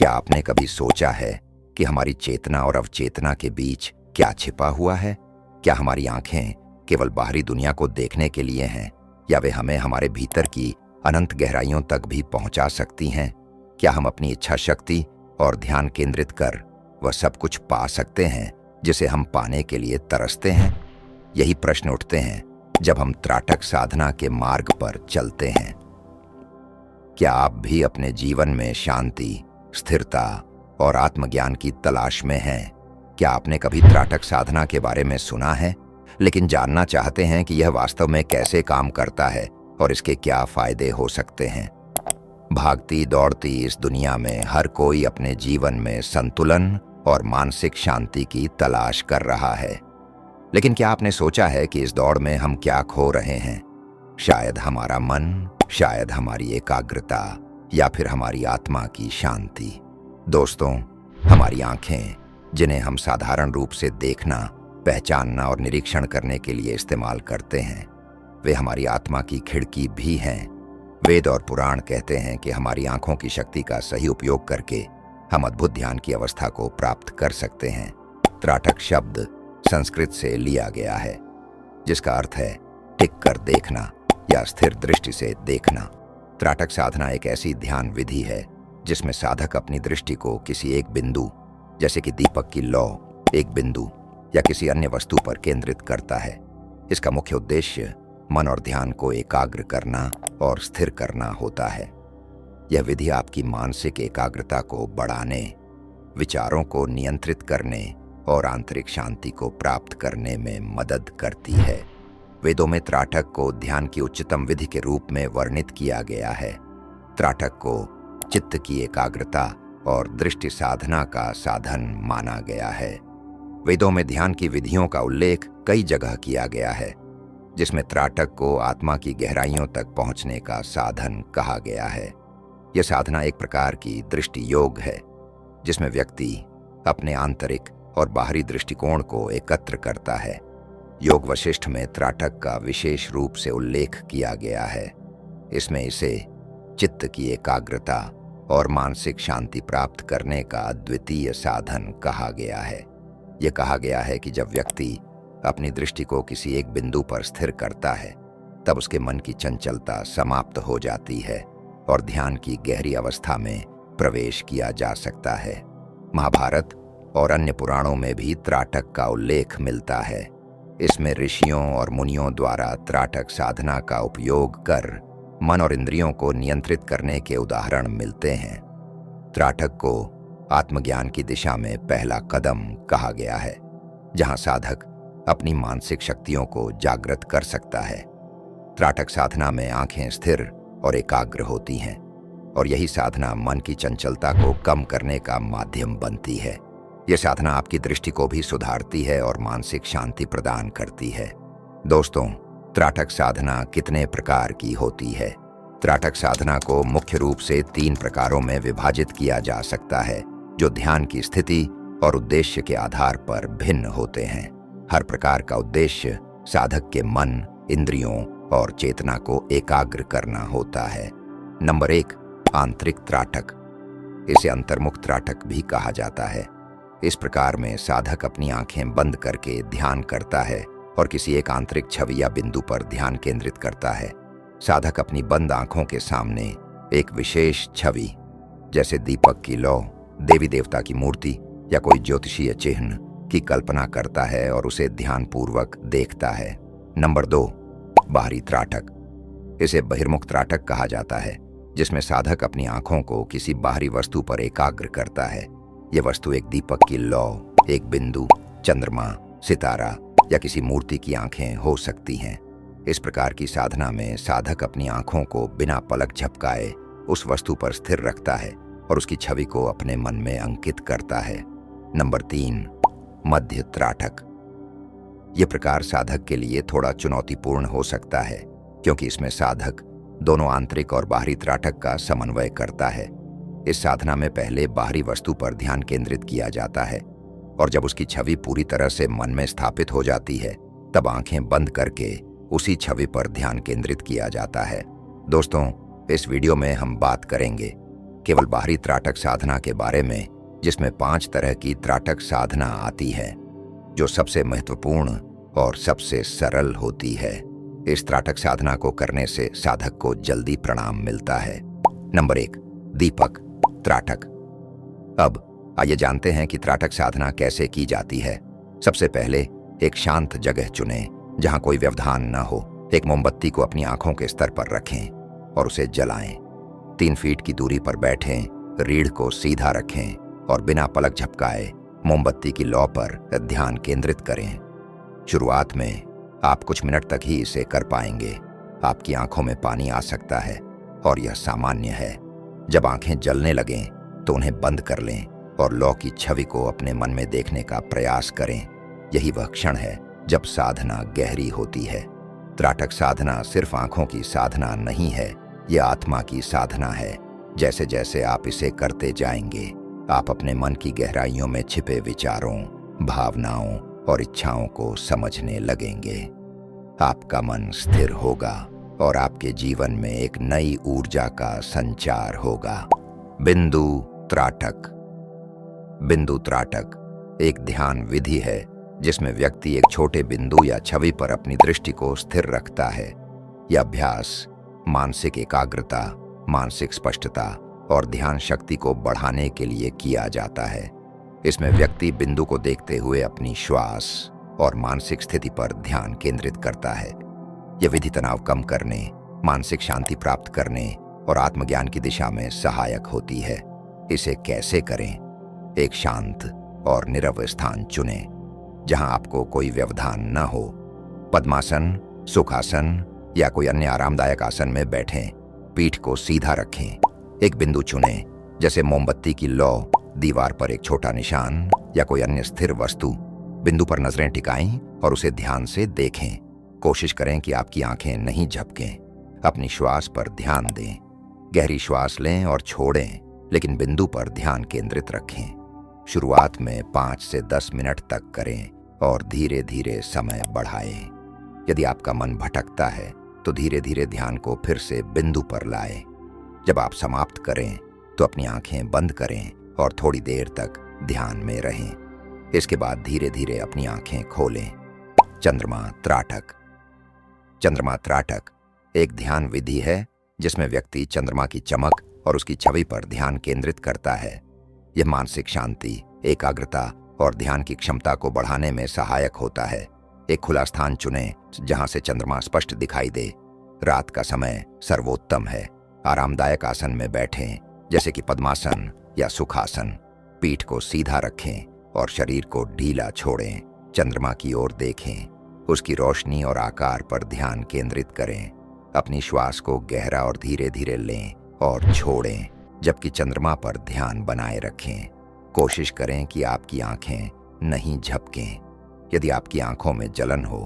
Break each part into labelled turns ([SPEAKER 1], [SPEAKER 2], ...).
[SPEAKER 1] क्या आपने कभी सोचा है कि हमारी चेतना और अवचेतना के बीच क्या छिपा हुआ है? क्या हमारी आंखें केवल बाहरी दुनिया को देखने के लिए हैं, या वे हमें हमारे भीतर की अनंत गहराइयों तक भी पहुंचा सकती हैं? क्या हम अपनी इच्छा शक्ति और ध्यान केंद्रित कर वह सब कुछ पा सकते हैं जिसे हम पाने के लिए तरसते हैं? यही प्रश्न उठते हैं जब हम त्राटक साधना के मार्ग पर चलते हैं। क्या आप भी अपने जीवन में शांति, स्थिरता और आत्मज्ञान की तलाश में हैं? क्या आपने कभी त्राटक साधना के बारे में सुना है, लेकिन जानना चाहते हैं कि यह वास्तव में कैसे काम करता है और इसके क्या फायदे हो सकते हैं? भागती दौड़ती इस दुनिया में हर कोई अपने जीवन में संतुलन और मानसिक शांति की तलाश कर रहा है। लेकिन क्या आपने सोचा है कि इस दौड़ में हम क्या खो रहे हैं? शायद हमारा मन, शायद हमारी एकाग्रता, या फिर हमारी आत्मा की शांति। दोस्तों, हमारी आंखें, जिन्हें हम साधारण रूप से देखना, पहचानना और निरीक्षण करने के लिए इस्तेमाल करते हैं, वे हमारी आत्मा की खिड़की भी हैं। वेद और पुराण कहते हैं कि हमारी आंखों की शक्ति का सही उपयोग करके हम अद्भुत ध्यान की अवस्था को प्राप्त कर सकते हैं। त्राटक शब्द संस्कृत से लिया गया है, जिसका अर्थ है टिक कर देखना या स्थिर दृष्टि से देखना। त्राटक साधना एक ऐसी ध्यान विधि है जिसमें साधक अपनी दृष्टि को किसी एक बिंदु, जैसे कि दीपक की लौ, एक बिंदु या किसी अन्य वस्तु पर केंद्रित करता है। इसका मुख्य उद्देश्य मन और ध्यान को एकाग्र करना और स्थिर करना होता है। यह विधि आपकी मानसिक एकाग्रता को बढ़ाने, विचारों को नियंत्रित करने और आंतरिक शांति को प्राप्त करने में मदद करती है। वेदों में त्राटक को ध्यान की उच्चतम विधि के रूप में वर्णित किया गया है। त्राटक को चित्त की एकाग्रता और दृष्टि साधना का साधन माना गया है। वेदों में ध्यान की विधियों का उल्लेख कई जगह किया गया है, जिसमें त्राटक को आत्मा की गहराइयों तक पहुंचने का साधन कहा गया है। यह साधना एक प्रकार की दृष्टि योग है, जिसमें व्यक्ति अपने आंतरिक और बाहरी दृष्टिकोण को एकत्र करता है। योग वशिष्ठ में त्राटक का विशेष रूप से उल्लेख किया गया है। इसमें इसे चित्त की एकाग्रता और मानसिक शांति प्राप्त करने का अद्वितीय साधन कहा गया है। यह कहा गया है कि जब व्यक्ति अपनी दृष्टि को किसी एक बिंदु पर स्थिर करता है, तब उसके मन की चंचलता समाप्त हो जाती है और ध्यान की गहरी अवस्था में प्रवेश किया जा सकता है। महाभारत और अन्य पुराणों में भी त्राटक का उल्लेख मिलता है। इसमें ऋषियों और मुनियों द्वारा त्राटक साधना का उपयोग कर मन और इंद्रियों को नियंत्रित करने के उदाहरण मिलते हैं। त्राटक को आत्मज्ञान की दिशा में पहला कदम कहा गया है, जहां साधक अपनी मानसिक शक्तियों को जागृत कर सकता है। त्राटक साधना में आंखें स्थिर और एकाग्र होती हैं, और यही साधना मन की चंचलता को कम करने का माध्यम बनती है। यह साधना आपकी दृष्टि को भी सुधारती है और मानसिक शांति प्रदान करती है। दोस्तों, त्राटक साधना कितने प्रकार की होती है? त्राटक साधना को मुख्य रूप से 3 प्रकारों में विभाजित किया जा सकता है, जो ध्यान की स्थिति और उद्देश्य के आधार पर भिन्न होते हैं। हर प्रकार का उद्देश्य साधक के मन, इंद्रियों और चेतना को एकाग्र करना होता है। नंबर 1, आंतरिक त्राटक। इसे अंतर्मुख त्राटक भी कहा जाता है। इस प्रकार में साधक अपनी आंखें बंद करके ध्यान करता है और किसी एक आंतरिक छवि या बिंदु पर ध्यान केंद्रित करता है। साधक अपनी बंद आंखों के सामने एक विशेष छवि, जैसे दीपक की लौ, देवी देवता की मूर्ति या कोई ज्योतिषीय चिन्ह की कल्पना करता है और उसे ध्यानपूर्वक देखता है। नंबर 2, बाहरी त्राटक। इसे बहिर्मुख त्राटक कहा जाता है, जिसमें साधक अपनी आंखों को किसी बाहरी वस्तु पर एकाग्र करता है। यह वस्तु एक दीपक की लौ, एक बिंदु, चंद्रमा, सितारा या किसी मूर्ति की आंखें हो सकती हैं। इस प्रकार की साधना में साधक अपनी आंखों को बिना पलक झपकाए उस वस्तु पर स्थिर रखता है और उसकी छवि को अपने मन में अंकित करता है। नंबर 3, मध्य त्राटक। यह प्रकार साधक के लिए थोड़ा चुनौतीपूर्ण हो सकता है, क्योंकि इसमें साधक दोनों आंतरिक और बाहरी त्राटक का समन्वय करता है। इस साधना में पहले बाहरी वस्तु पर ध्यान केंद्रित किया जाता है, और जब उसकी छवि पूरी तरह से मन में स्थापित हो जाती है, तब आंखें बंद करके उसी छवि पर ध्यान केंद्रित किया जाता है। दोस्तों, इस वीडियो में हम बात करेंगे केवल बाहरी त्राटक साधना के बारे में, जिसमें 5 तरह की त्राटक साधना आती है, जो सबसे महत्वपूर्ण और सबसे सरल होती है। इस त्राटक साधना को करने से साधक को जल्दी प्रणाम मिलता है। नंबर 1, दीपक त्राटक। अब आइए जानते हैं कि त्राटक साधना कैसे की जाती है। सबसे पहले एक शांत जगह चुनें जहां कोई व्यवधान न हो। एक मोमबत्ती को अपनी आंखों के स्तर पर रखें और उसे जलाएं। 3 फीट की दूरी पर बैठें, रीढ़ को सीधा रखें और बिना पलक झपकाए मोमबत्ती की लौ पर ध्यान केंद्रित करें। शुरुआत में आप कुछ मिनट तक ही इसे कर पाएंगे। आपकी आंखों में पानी आ सकता है और यह सामान्य है। जब आंखें जलने लगें तो उन्हें बंद कर लें और लौ की छवि को अपने मन में देखने का प्रयास करें। यही वह क्षण है जब साधना गहरी होती है। त्राटक साधना सिर्फ आंखों की साधना नहीं है, यह आत्मा की साधना है। जैसे जैसे आप इसे करते जाएंगे, आप अपने मन की गहराइयों में छिपे विचारों, भावनाओं और इच्छाओं को समझने लगेंगे। आपका मन स्थिर होगा और आपके जीवन में एक नई ऊर्जा का संचार होगा। बिंदु त्राटक। बिंदु त्राटक एक ध्यान विधि है जिसमें व्यक्ति एक छोटे बिंदु या छवि पर अपनी दृष्टि को स्थिर रखता है। यह अभ्यास मानसिक एकाग्रता, मानसिक स्पष्टता और ध्यान शक्ति को बढ़ाने के लिए किया जाता है। इसमें व्यक्ति बिंदु को देखते हुए अपनी श्वास और मानसिक स्थिति पर ध्यान केंद्रित करता है। यह विधि तनाव कम करने, मानसिक शांति प्राप्त करने और आत्मज्ञान की दिशा में सहायक होती है। इसे कैसे करें? एक शांत और नीरव स्थान चुनें जहां आपको कोई व्यवधान न हो। पद्मासन, सुखासन या कोई अन्य आरामदायक आसन में बैठें। पीठ को सीधा रखें। एक बिंदु चुनें, जैसे मोमबत्ती की लौ, दीवार पर एक छोटा निशान या कोई अन्य स्थिर वस्तु। बिंदु पर नजरें टिकाएं और उसे ध्यान से देखें। कोशिश करें कि आपकी आंखें नहीं झपकें। अपनी श्वास पर ध्यान दें। गहरी श्वास लें और छोड़ें, लेकिन बिंदु पर ध्यान केंद्रित रखें। शुरुआत में 5 से 10 मिनट तक करें और धीरे धीरे समय बढ़ाएं। यदि आपका मन भटकता है तो धीरे धीरे ध्यान को फिर से बिंदु पर लाएं। जब आप समाप्त करें तो अपनी आंखें बंद करें और थोड़ी देर तक ध्यान में रहें। इसके बाद धीरे धीरे अपनी आंखें खोलें। चंद्रमा त्राटक। चंद्रमा त्राटक एक ध्यान विधि है जिसमें व्यक्ति चंद्रमा की चमक और उसकी छवि पर ध्यान केंद्रित करता है। यह मानसिक शांति, एकाग्रता और ध्यान की क्षमता को बढ़ाने में सहायक होता है। एक खुला स्थान चुनें जहां से चंद्रमा स्पष्ट दिखाई दे। रात का समय सर्वोत्तम है। आरामदायक आसन में बैठें, जैसे कि पद्मासन या सुखासन। पीठ को सीधा रखें और शरीर को ढीला छोड़ें। चंद्रमा की ओर देखें। उसकी रोशनी और आकार पर ध्यान केंद्रित करें। अपनी श्वास को गहरा और धीरे धीरे लें और छोड़ें, जबकि चंद्रमा पर ध्यान बनाए रखें। कोशिश करें कि आपकी आंखें नहीं झपकें। यदि आपकी आंखों में जलन हो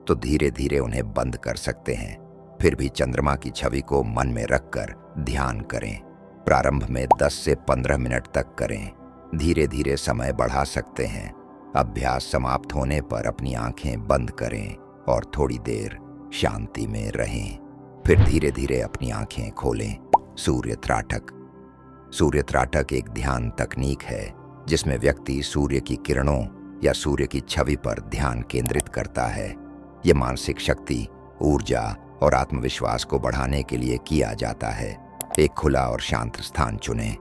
[SPEAKER 1] तो धीरे धीरे उन्हें बंद कर सकते हैं। फिर भी चंद्रमा की छवि को मन में रखकर ध्यान करें। प्रारंभ में 10 से 15 मिनट तक करें। धीरे धीरे समय बढ़ा सकते हैं। अभ्यास समाप्त होने पर अपनी आंखें बंद करें और थोड़ी देर शांति में रहें। फिर धीरे धीरे अपनी आंखें खोलें। सूर्य त्राटक। सूर्य त्राटक एक ध्यान तकनीक है जिसमें व्यक्ति सूर्य की किरणों या सूर्य की छवि पर ध्यान केंद्रित करता है। यह मानसिक शक्ति, ऊर्जा और आत्मविश्वास को बढ़ाने के लिए किया जाता है। एक खुला और शांत स्थान चुनें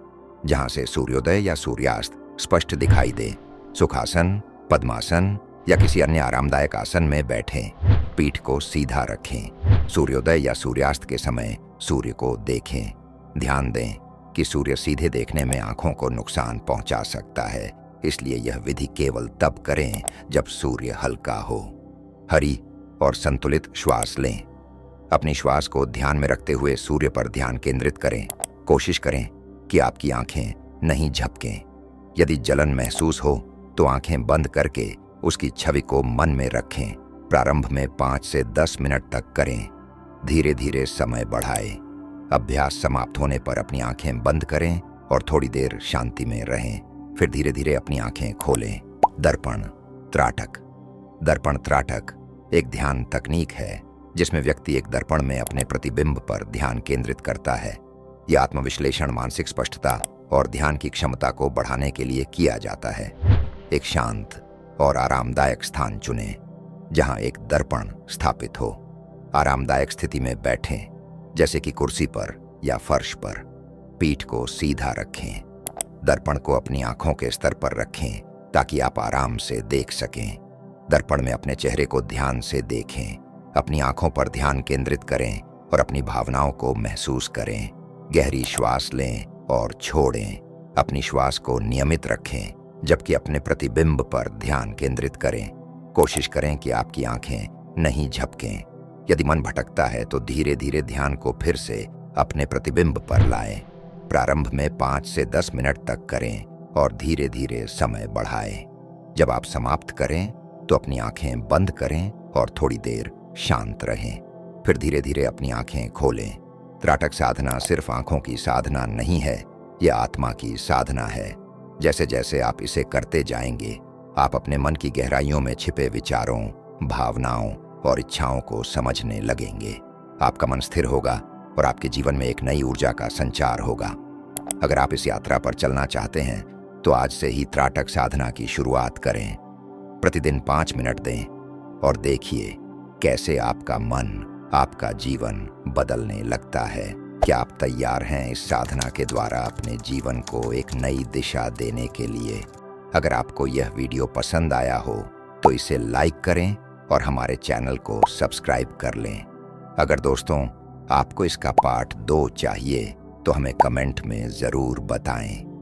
[SPEAKER 1] जहां से सूर्योदय या सूर्यास्त स्पष्ट दिखाई दे। सुखासन, पद्मासन या किसी अन्य आरामदायक आसन में बैठें। पीठ को सीधा रखें। सूर्योदय या सूर्यास्त के समय सूर्य को देखें। ध्यान दें कि सूर्य सीधे देखने में आंखों को नुकसान पहुंचा सकता है, इसलिए यह विधि केवल तब करें जब सूर्य हल्का हो। हरी और संतुलित श्वास लें। अपनी श्वास को ध्यान में रखते हुए सूर्य पर ध्यान केंद्रित करें। कोशिश करें कि आपकी आंखें नहीं झपकें। यदि जलन महसूस हो तो आंखें बंद करके उसकी छवि को मन में रखें। प्रारंभ में 5 से 10 मिनट तक करें। धीरे धीरे समय बढ़ाएं। अभ्यास समाप्त होने पर अपनी आंखें बंद करें और थोड़ी देर शांति में रहें। फिर धीरे धीरे अपनी आंखें खोलें। दर्पण त्राटक। दर्पण त्राटक एक ध्यान तकनीक है जिसमें व्यक्ति एक दर्पण में अपने प्रतिबिंब पर ध्यान केंद्रित करता है। यह आत्मविश्लेषण मानसिक स्पष्टता और ध्यान की क्षमता को बढ़ाने के लिए किया जाता है। एक शांत और आरामदायक स्थान चुनें जहां एक दर्पण स्थापित हो। आरामदायक स्थिति में बैठें, जैसे कि कुर्सी पर या फर्श पर। पीठ को सीधा रखें। दर्पण को अपनी आंखों के स्तर पर रखें ताकि आप आराम से देख सकें। दर्पण में अपने चेहरे को ध्यान से देखें। अपनी आंखों पर ध्यान केंद्रित करें और अपनी भावनाओं को महसूस करें। गहरी श्वास लें और छोड़ें। अपनी श्वास को नियमित रखें, जबकि अपने प्रतिबिंब पर ध्यान केंद्रित करें। कोशिश करें कि आपकी आंखें नहीं झपकें। यदि मन भटकता है तो धीरे धीरे ध्यान को फिर से अपने प्रतिबिंब पर लाएं। प्रारंभ में 5 से 10 मिनट तक करें और धीरे धीरे समय बढ़ाएं। जब आप समाप्त करें तो अपनी आंखें बंद करें और थोड़ी देर शांत रहें। फिर धीरे धीरे अपनी आंखें खोलें। त्राटक साधना सिर्फ आंखों की साधना नहीं है, यह आत्मा की साधना है। जैसे जैसे आप इसे करते जाएंगे, आप अपने मन की गहराइयों में छिपे विचारों, भावनाओं और इच्छाओं को समझने लगेंगे। आपका मन स्थिर होगा और आपके जीवन में एक नई ऊर्जा का संचार होगा। अगर आप इस यात्रा पर चलना चाहते हैं तो आज से ही त्राटक साधना की शुरुआत करें। प्रतिदिन 5 मिनट दें और देखिए कैसे आपका मन, आपका जीवन बदलने लगता है। क्या आप तैयार हैं इस साधना के द्वारा अपने जीवन को एक नई दिशा देने के लिए? अगर आपको यह वीडियो पसंद आया हो तो इसे लाइक करें और हमारे चैनल को सब्सक्राइब कर लें। अगर दोस्तों आपको इसका पार्ट 2 चाहिए तो हमें कमेंट में ज़रूर बताएं।